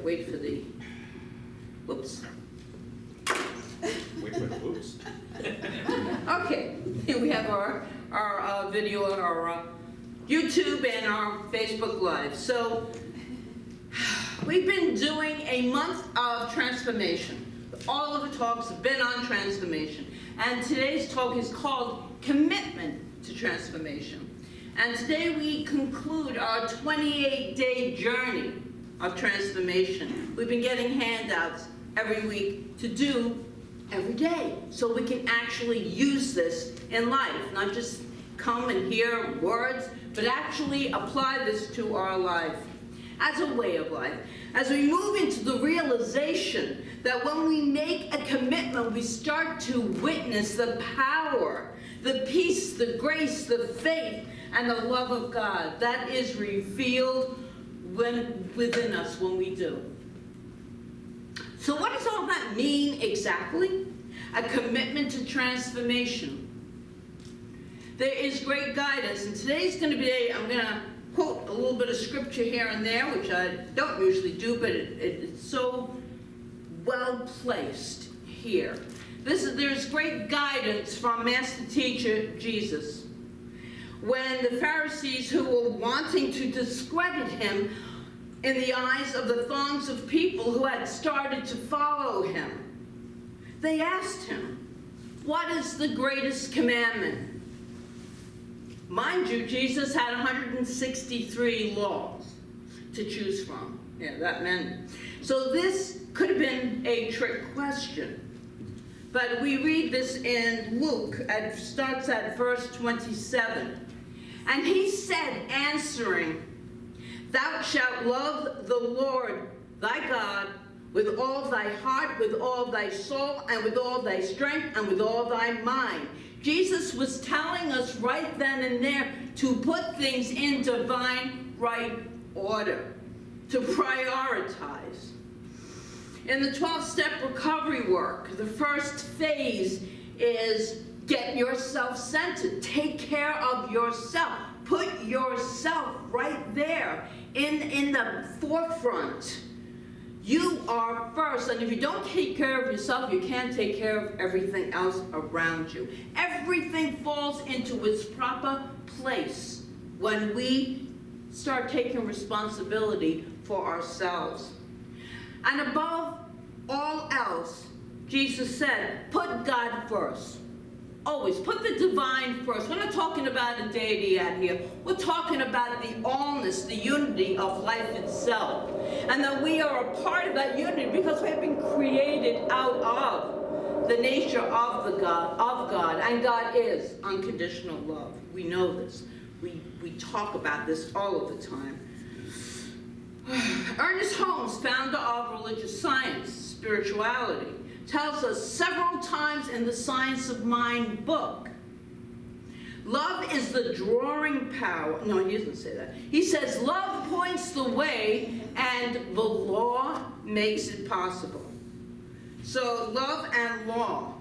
wait for the, whoops. Wait for the oops. Okay, here we have our video on our YouTube and our Facebook Live. So, we've been doing a month of transformation. All of the talks have been on transformation. And today's talk is called Commitment to Transformation. And today we conclude our 28-day journey of transformation. We've been getting handouts every week to do every day, so we can actually use this in life, not just come and hear words, but actually apply this to our life as a way of life. As we move into the realization that when we make a commitment, we start to witness the power, the peace, the grace, the faith, and the love of God that is revealed within us when we do. So what does all that mean exactly? A commitment to transformation. There is great guidance, and today's going to be, I'm going to quote a little bit of scripture here and there, which I don't usually do, but it's so well placed here. There's great guidance from Master Teacher Jesus. When the Pharisees, who were wanting to discredit him in the eyes of the throngs of people who had started to follow him, they asked him, what is the greatest commandment? Mind you, Jesus had 163 laws to choose from. Yeah, that meant. So this could have been a trick question. But we read this in Luke, it starts at verse 27. And he said, answering, thou shalt love the Lord thy God with all thy heart, with all thy soul, and with all thy strength, and with all thy mind. Jesus was telling us right then and there to put things in divine right order, to prioritize. In the 12-step recovery work, the first phase is get yourself centered. Take care of yourself. Put yourself right there in the forefront. You are first, and if you don't take care of yourself, you can't take care of everything else around you. Everything falls into its proper place when we start taking responsibility for ourselves. And above all else, Jesus said, put God first. Always put the divine first. We're not talking about a deity out here. We're talking about the allness, the unity of life itself. And that we are a part of that unity because we have been created out of the nature of God. And God is unconditional love. We know this. We talk about this all of the time. Ernest Holmes, founder of religious science, spirituality, tells us several times in the Science of Mind book, love is the drawing power. No, he doesn't say that. He says love points the way and the law makes it possible. So love and law.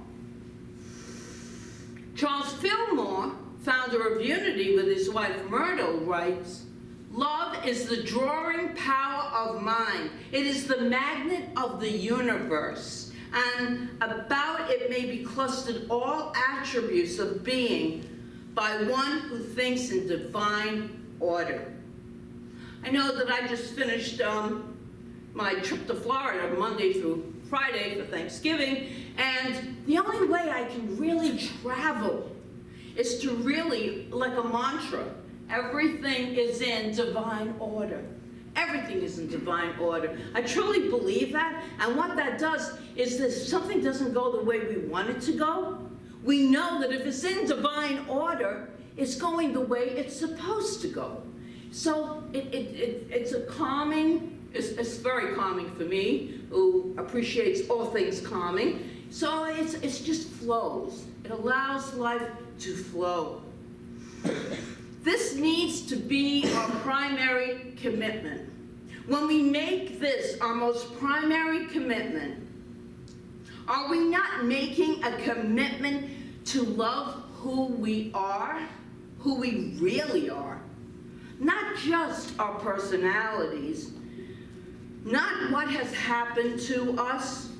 Charles Fillmore, founder of Unity with his wife Myrtle, writes, love is the drawing power of mind. It is the magnet of the universe. And about it may be clustered all attributes of being by one who thinks in divine order. I know that I just finished my trip to Florida Monday through Friday for Thanksgiving, and the only way I can really travel is to really, like a mantra, everything is in divine order. Everything is in divine order. I truly believe that, and what that does is that if something doesn't go the way we want it to go, we know that if it's in divine order, it's going the way it's supposed to go. So it's a calming, it's very calming for me, who appreciates all things calming. So it's just flows. It allows life to flow. This needs to be our primary commitment. When we make this our most primary commitment, are we not making a commitment to love who we are, who we really are? Not just our personalities, not what has happened to us,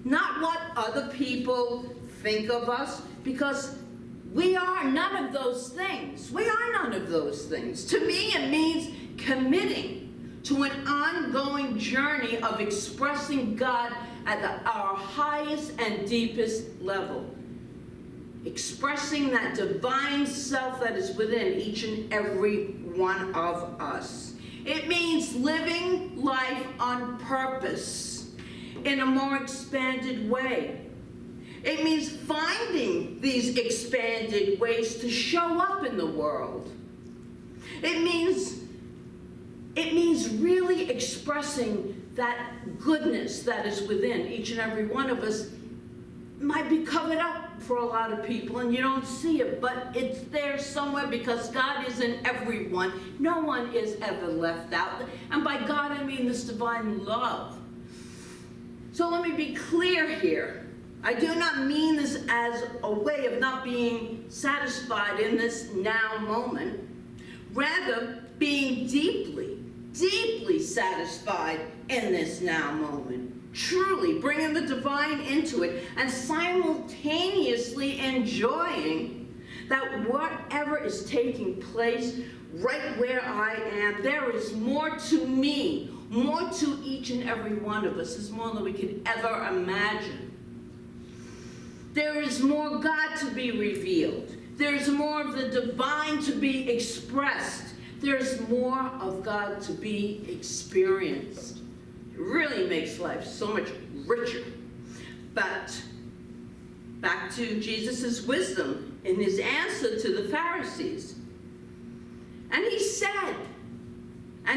not what other people think of us, because we are none of those things. We are none of those things. To me, it means committing to an ongoing journey of expressing God at our highest and deepest level. Expressing that divine self that is within each and every one of us. It means living life on purpose in a more expanded way. It means finding these expanded ways to show up in the world. It means really expressing that goodness that is within each and every one of us. Might be covered up for a lot of people and you don't see it, but it's there somewhere because God is in everyone. No one is ever left out. And by God, I mean this divine love. So let me be clear here. I do not mean this as a way of not being satisfied in this now moment. Rather, being deeply, deeply satisfied in this now moment. Truly bringing the divine into it and simultaneously enjoying that whatever is taking place right where I am, there is more to me, more to each and every one of us. There's more than we could ever imagine. There is more God to be revealed. There's more of the divine to be expressed. There's more of God to be experienced. It really makes life so much richer. But back to Jesus' wisdom in his answer to the Pharisees. And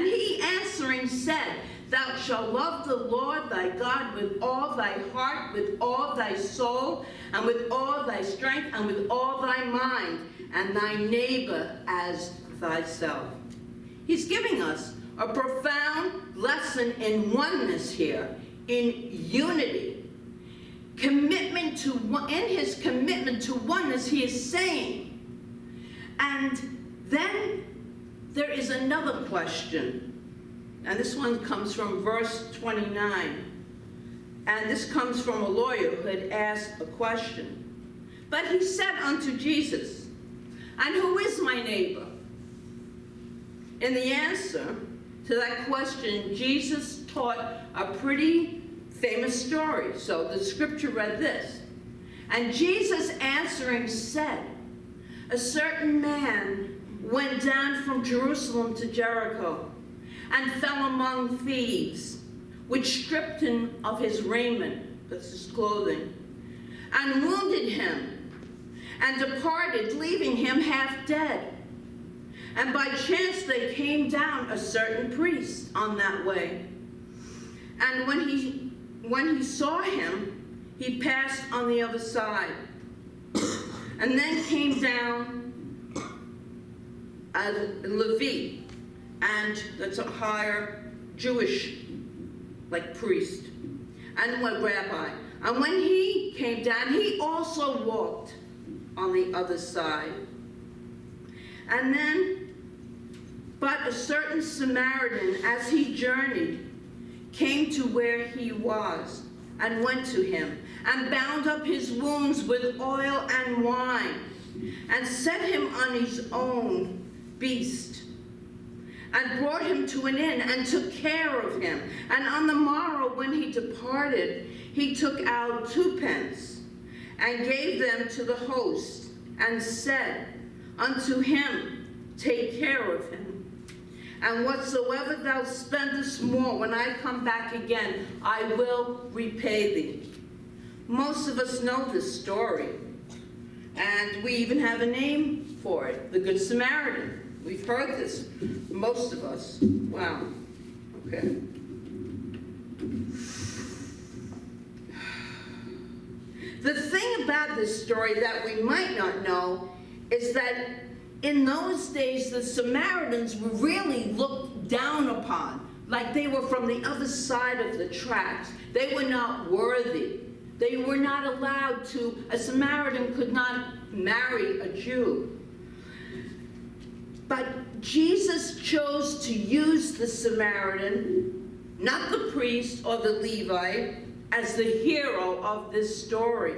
he answering said, "Thou shalt love the Lord thy God with all thy heart, with all thy soul, and with all thy strength, and with all thy mind, and thy neighbor as thyself." He's giving us a profound lesson in oneness here, in unity. In his commitment to oneness, he is saying. And then there is another question. And this one comes from verse 29. And this comes from a lawyer who had asked a question. But he said unto Jesus, "And who is my neighbor?" In the answer to that question, Jesus taught a pretty famous story. So the scripture read this. And Jesus answering said, "A certain man went down from Jerusalem to Jericho, and fell among thieves, which stripped him of his raiment," that's his clothing, "and wounded him, and departed, leaving him half dead. And by chance there came down a certain priest on that way. And when he saw him, he passed on the other side. And then came down a Levite, and that's a higher Jewish, priest, and a rabbi. And when he came down, he also walked on the other side. But a certain Samaritan, as he journeyed, came to where he was, and went to him, and bound up his wounds with oil and wine, and set him on his own beast, and brought him to an inn, and took care of him. And on the morrow, when he departed, he took out 2 pence, and gave them to the host, and said unto him, Take care of him. And whatsoever thou spendest more, when I come back again, I will repay thee." Most of us know this story. And we even have a name for it, the Good Samaritan. We've heard this, most of us. Wow. Okay. The thing about this story that we might not know is that in those days, the Samaritans were really looked down upon, like they were from the other side of the tracks. They were not worthy. They were not allowed to, a Samaritan could not marry a Jew. But Jesus chose to use the Samaritan not the priest or the Levite, as the hero of this story.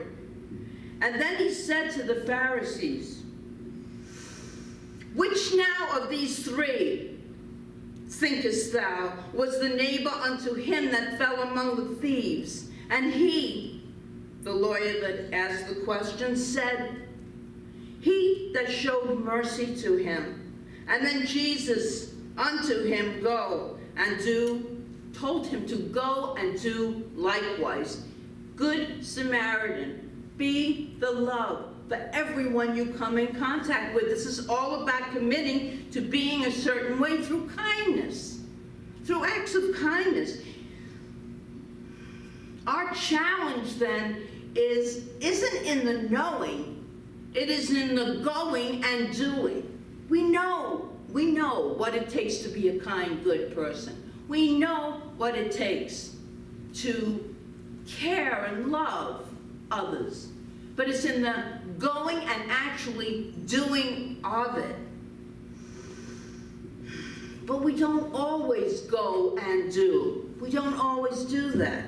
And then he said to the Pharisees, "Which now of these three, thinkest thou, was the neighbor unto him that fell among the thieves?" And he, the lawyer that asked the question, said, "He that showed mercy to him." And then Jesus unto him told him to go and do likewise. Good Samaritan, be the love for everyone you come in contact with. This is all about committing to being a certain way through kindness, through acts of kindness. Our challenge then isn't in the knowing, it is in the going and doing. We know what it takes to be a kind, good person. We know what it takes to care and love others. But it's in the going and actually doing of it. But we don't always go and do. We don't always do that.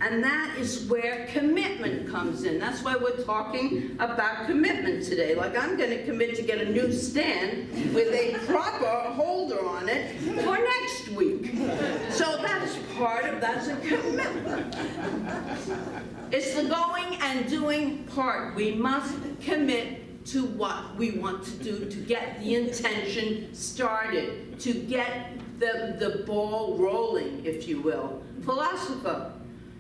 And that is where commitment comes in. That's why we're talking about commitment today. Like, I'm going to commit to get a new stand with a proper holder on it for next week. So that's a commitment. It's the going and doing part. We must commit to what we want to do to get the intention started, to get the ball rolling, if you will. Philosopher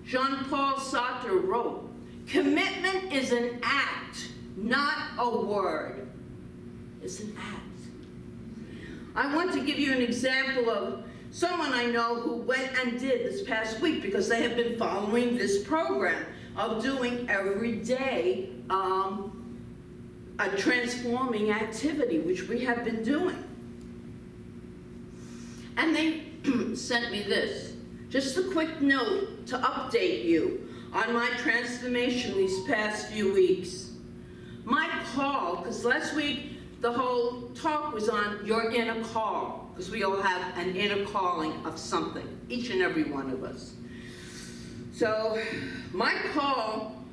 Jean-Paul Sartre wrote, "Commitment is an act, not a word." It's an act. I want to give you an example of someone I know who went and did this past week, because they have been following this program of doing every day a transforming activity, which we have been doing. And they sent me this. Just a quick note to update you on my transformation these past few weeks. My call, because last week the whole talk was on your inner call, because we all have an inner calling of something, each and every one of us. So my call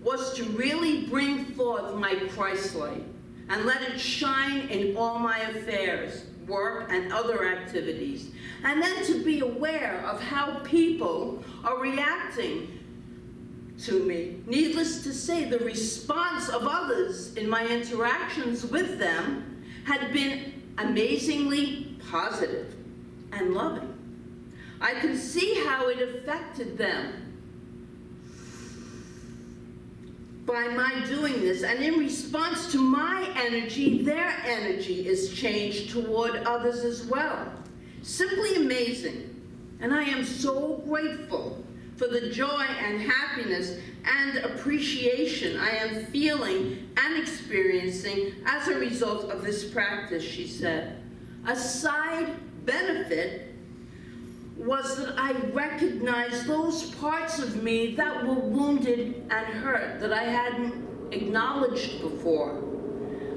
was to really bring forth my Christ light and let it shine in all my affairs, work, and other activities. And then to be aware of how people are reacting to me. Needless to say, the response of others in my interactions with them had been amazingly positive and loving. I could see how it affected them by my doing this, and in response to my energy, their energy is changed toward others as well. Simply amazing. And I am so grateful for the joy and happiness and appreciation I am feeling and experiencing as a result of this practice, she said. A side benefit was that I recognized those parts of me that were wounded and hurt that I hadn't acknowledged before.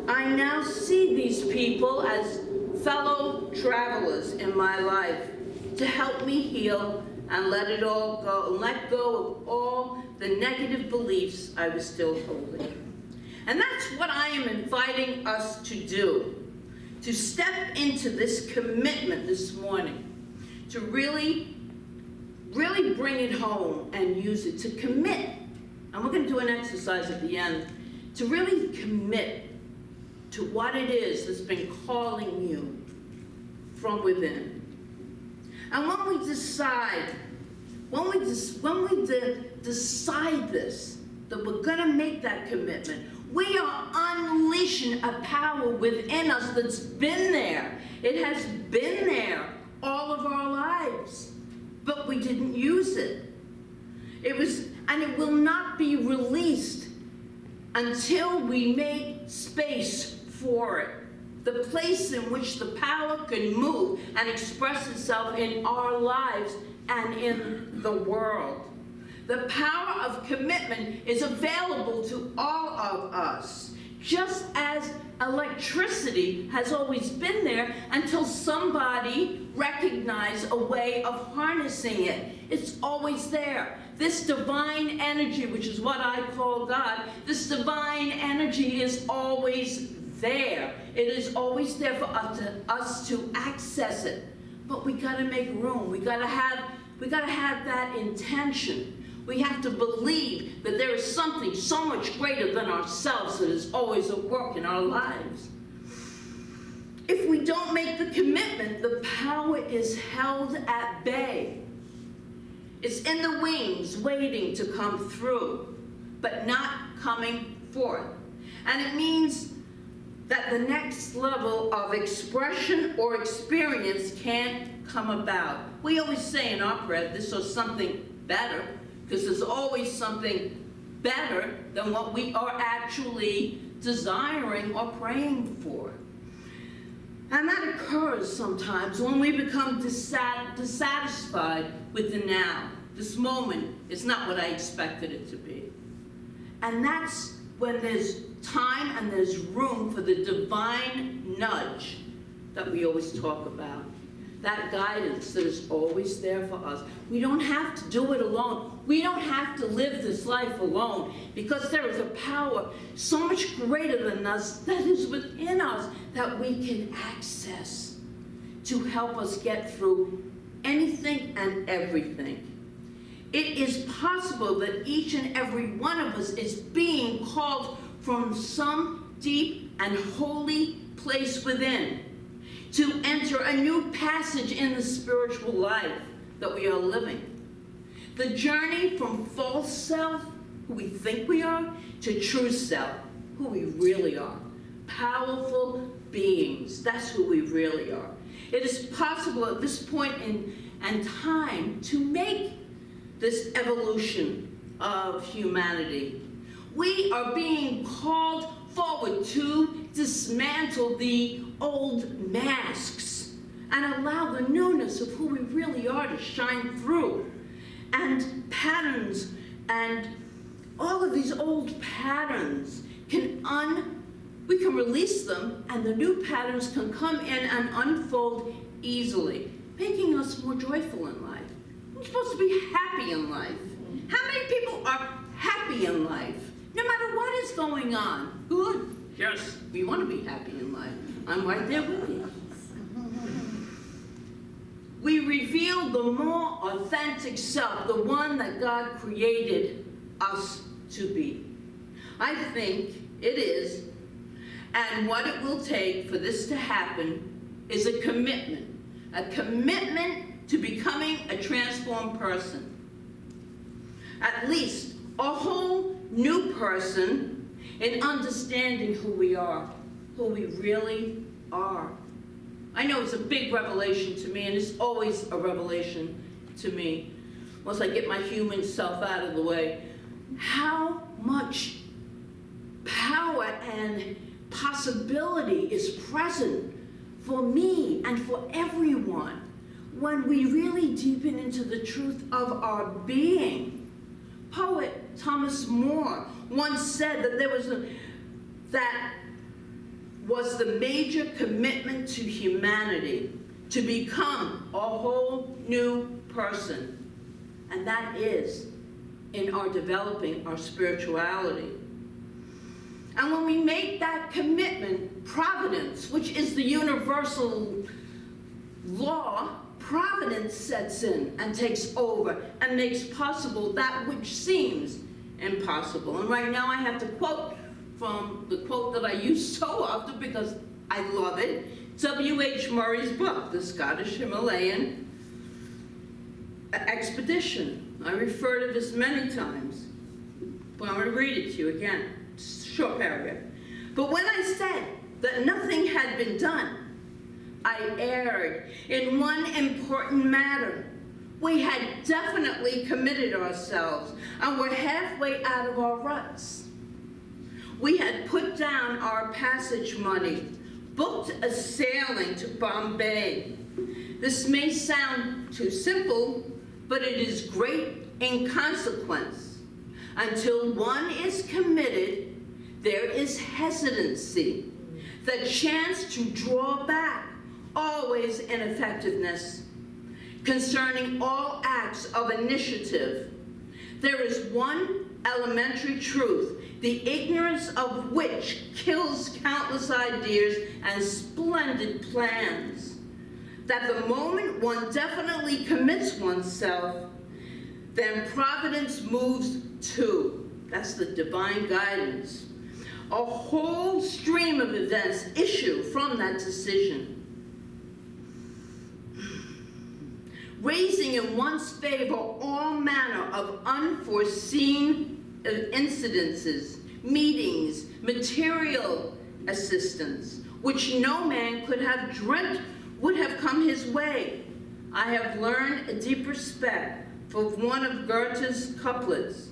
I now see these people as fellow travelers in my life to help me heal and let go of all the negative beliefs I was still holding. And that's what I am inviting us to do, to step into this commitment this morning, to really bring it home and use it, to commit. And we're going to do an exercise at the end, to really commit to what it is that's been calling you from within. And when we decide this, that we're going to make that commitment, we are unleashing a power within us that's been there. It has been there all of our lives, but we didn't use it. And it will not be released until we make space for it. The place in which the power can move and express itself in our lives and in the world. The power of commitment is available to all of us. just as electricity has always been there until somebody recognized a way of harnessing it. It's always there. This divine energy, which is what I call God, this divine energy is always there. It is always there for us to access it. But we gotta make room. We gotta have that intention. We have to believe that there is something so much greater than ourselves that is always at work in our lives. If we don't make the commitment, the power is held at bay. It's in the wings waiting to come through, but not coming forth. And it means that the next level of expression or experience can't come about. We always say in our prayer, this is something better, because there's always something better than what we are actually desiring or praying for. And that occurs sometimes when we become dissatisfied with the now. This moment is not what I expected it to be. And that's when there's time and there's room for the divine nudge that we always talk about. That guidance that is always there for us. We don't have to do it alone. We don't have to live this life alone, because there is a power so much greater than us that is within us that we can access to help us get through anything and everything. It is possible that each and every one of us is being called from some deep and holy place within to enter a new passage in the spiritual life that we are living. The journey from false self, who we think we are, to true self, who we really are. Powerful beings, that's who we really are. It is possible at this point in time to make this evolution of humanity. We are being called forward to dismantle the old masks and allow the newness of who we really are to shine through. And patterns and all of these old patterns we can release them, and the new patterns can come in and unfold easily, making us more joyful in life. We're supposed to be happy in life. How many people are happy in life? No matter what is going on. Good. Yes, we want to be happy in life. I'm right there with you. We reveal the more authentic self, the one that God created us to be. I think it is, and what it will take for this to happen is a commitment to becoming a transformed person. At least a whole new person in understanding who we are, who we really are. I know it's a big revelation to me, and it's always a revelation to me once I get my human self out of the way. How much power and possibility is present for me and for everyone when we really deepen into the truth of our being. Poet Thomas More once said that that was the major commitment to humanity, to become a whole new person. And that is in our developing our spirituality. And when we make that commitment, providence, which is the universal law, providence sets in and takes over and makes possible that which seems impossible. And right now I have to quote from the quote that I use so often because I love it. W.H. Murray's book, The Scottish Himalayan Expedition. I refer to this many times, but I'm going to read it to you again. Short paragraph. But when I said that nothing had been done, I erred in one important matter. We had definitely committed ourselves and were halfway out of our ruts. We had put down our passage money, booked a sailing to Bombay. This may sound too simple, but it is great in consequence. Until one is committed, there is hesitancy, the chance to draw back, always ineffectiveness. Concerning all acts of initiative, there is one elementary truth, the ignorance of which kills countless ideas and splendid plans. That the moment one definitely commits oneself, then providence moves too. That's the divine guidance. A whole stream of events issue from that decision, raising in one's favor all manner of unforeseen incidences, meetings, material assistance, which no man could have dreamt would have come his way. I have learned a deep respect for one of Goethe's couplets.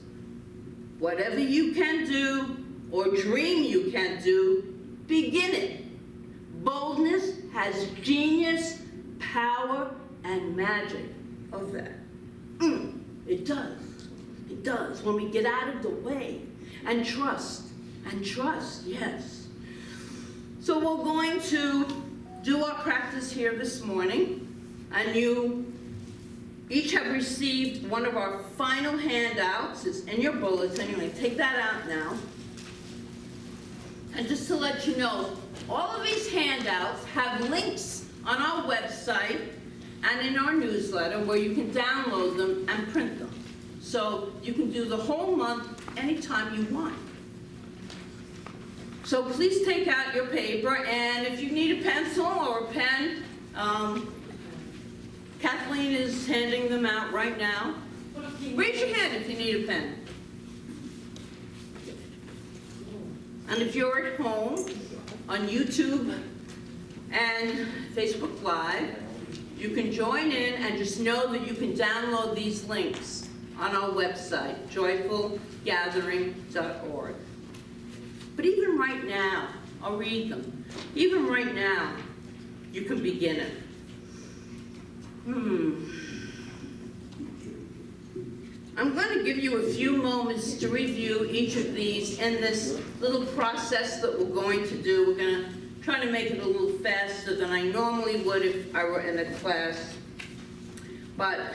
Whatever you can do or dream you can do, begin it. Boldness has genius, power, and magic of that. It does. It does. When we get out of the way and trust, yes. So we're going to do our practice here this morning, and you each have received one of our final handouts. It's in your bulletin. You're going to take that out now. And just to let you know, all of these handouts have links on our website and in our newsletter where you can download them and print them. So you can do the whole month anytime you want. So please take out your paper, and if you need a pencil or a pen, Kathleen is handing them out right now. Raise your hand if you need a pen. And if you're at home on YouTube and Facebook Live, you can join in and just know that you can download these links on our website, joyfulgathering.org. But even right now, I'll read them. Even right now, you can begin it. I'm going to give you a few moments to review each of these in this little process that we're going to do. We're going to try to make it a little faster than I normally would if I were in a class. But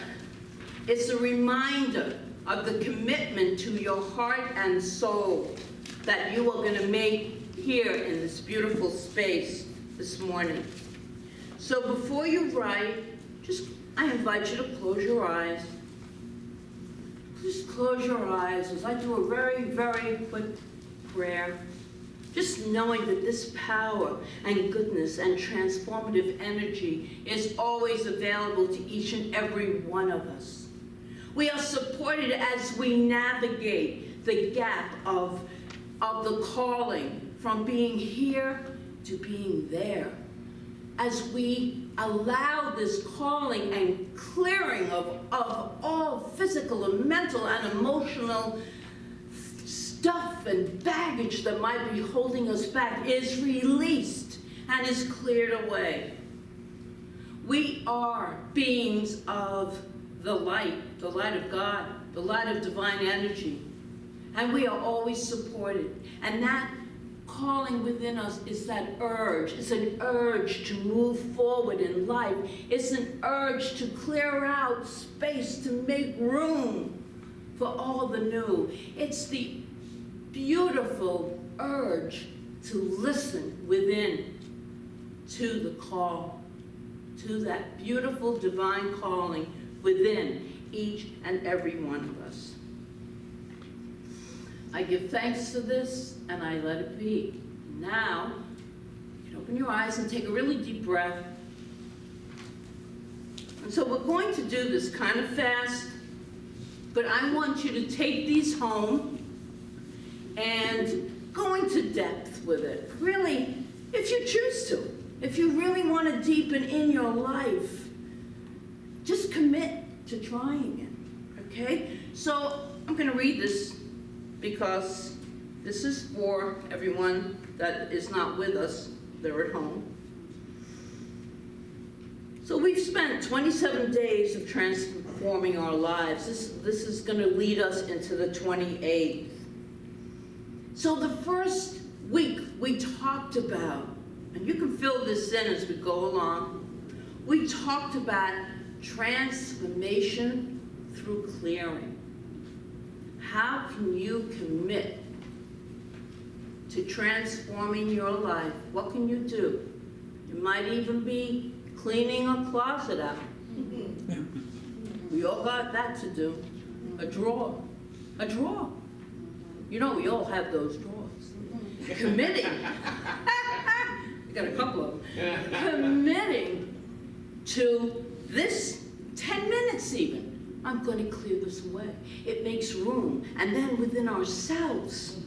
it's a reminder of the commitment to your heart and soul that you are going to make here in this beautiful space this morning. So before you write, I invite you to close your eyes. Just close your eyes as I do a very, very quick prayer. Just knowing that this power and goodness and transformative energy is always available to each and every one of us. We are supported as we navigate the gap of the calling from being here to being there. As we allow this calling and clearing of all physical and mental and emotional stuff and baggage that might be holding us back is released and is cleared away. We are beings of the light of God, the light of divine energy, and we are always supported. And that calling within us is that urge. It's an urge to move forward in life. It's an urge to clear out space, to make room for all the new. It's the beautiful urge to listen within to the call, to that beautiful divine calling within each and every one of us. I give thanks to this, and I let it be. Now, you can open your eyes and take a really deep breath. And so we're going to do this kind of fast, but I want you to take these home and go into depth with it. Really, if you choose to. If you really want to deepen in your life, just commit to trying it, okay? So I'm going to read this because this is for everyone that is not with us. They're at home. So we've spent 27 days of transforming our lives. This is going to lead us into the 28th. So the first week we talked about, and you can fill this in as we go along, we talked about transformation through clearing. How can you commit to transforming your life? What can you do? It might even be cleaning a closet out. We all got that to do. A drawer. A drawer. You know, we all have those drawers. Committing. I got a couple of them. Committing to this 10 minutes even. I'm going to clear this away. It makes room. And then within ourselves,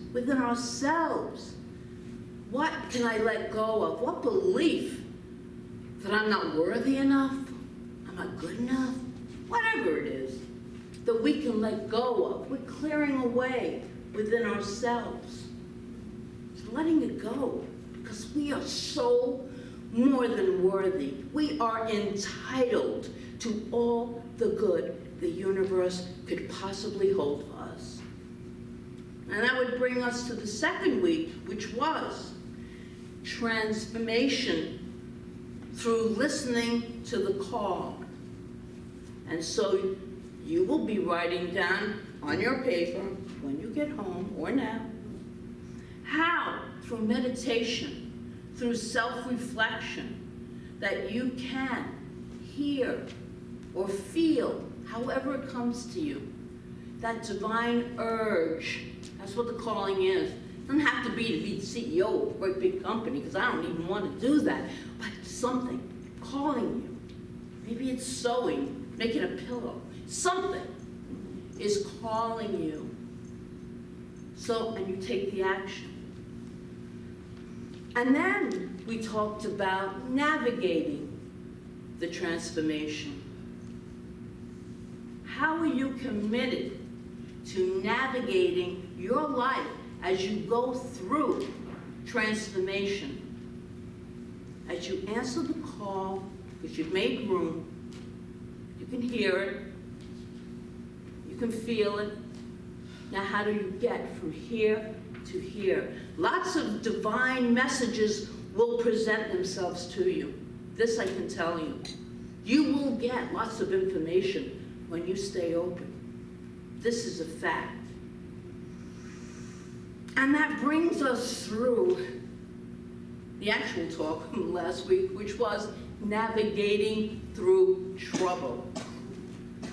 what can I let go of? What belief that I'm not worthy enough? I'm not good enough? Whatever it is that we can let go of. We're clearing away within ourselves. It's letting it go because we are so more than worthy. We are entitled to all the good the universe could possibly hold for us. And that would bring us to the second week, which was transformation through listening to the call. And so you will be writing down on your paper when you get home or now, how through meditation, through self-reflection, that you can hear or feel, however it comes to you, that divine urge. That's what the calling is. It doesn't have to be the CEO of a great big company, because I don't even want to do that, but something calling you. Maybe it's sewing, making a pillow. Something is calling you. So, and you take the action. And then we talked about navigating the transformation. How are you committed to navigating your life as you go through transformation? As you answer the call, because you've made room, you can hear it, you can feel it. Now how do you get from here to here? Lots of divine messages will present themselves to you. This I can tell you. You will get lots of information when you stay open. This is a fact. And that brings us through the actual talk from last week, which was navigating through trouble.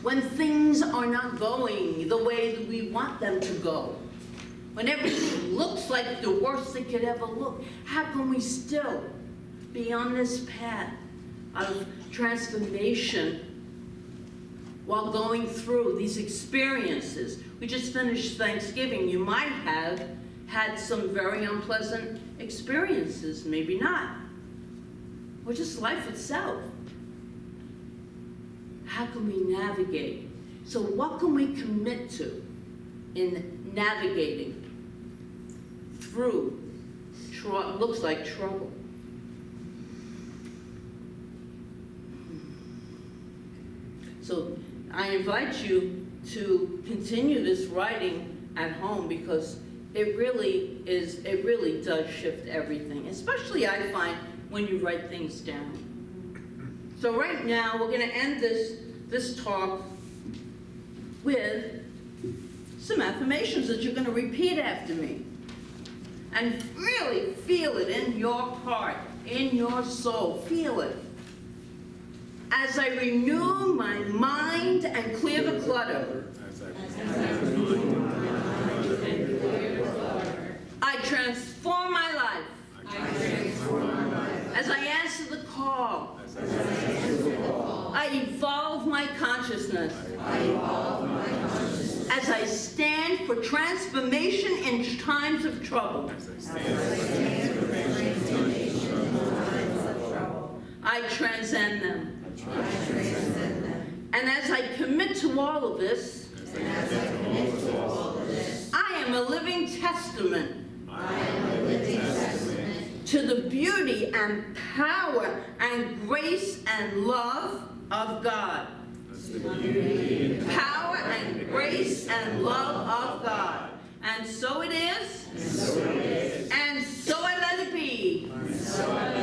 When things are not going the way that we want them to go, when everything looks like the worst it could ever look, how can we still be on this path of transformation while going through these experiences? We just finished Thanksgiving. You might have had some very unpleasant experiences, maybe not. Or just life itself. How can we navigate? So what can we commit to in navigating through looks like trouble? So I invite you to continue this writing at home, because it really does shift everything, especially I find when you write things down. So right now we're going to end this talk with some affirmations that you're going to repeat after me. And really feel it in your heart, in your soul. Feel it. As I renew my mind and clear the clutter, I transform my life. As I answer the call, I evolve my consciousness. As I stand for transformation in times of trouble, I transcend them. And as I commit to all of this, I am a living testament to the beauty and power and grace and love of God. Power and grace and love of God. And so it is. And so it is. And so I let it be. And so I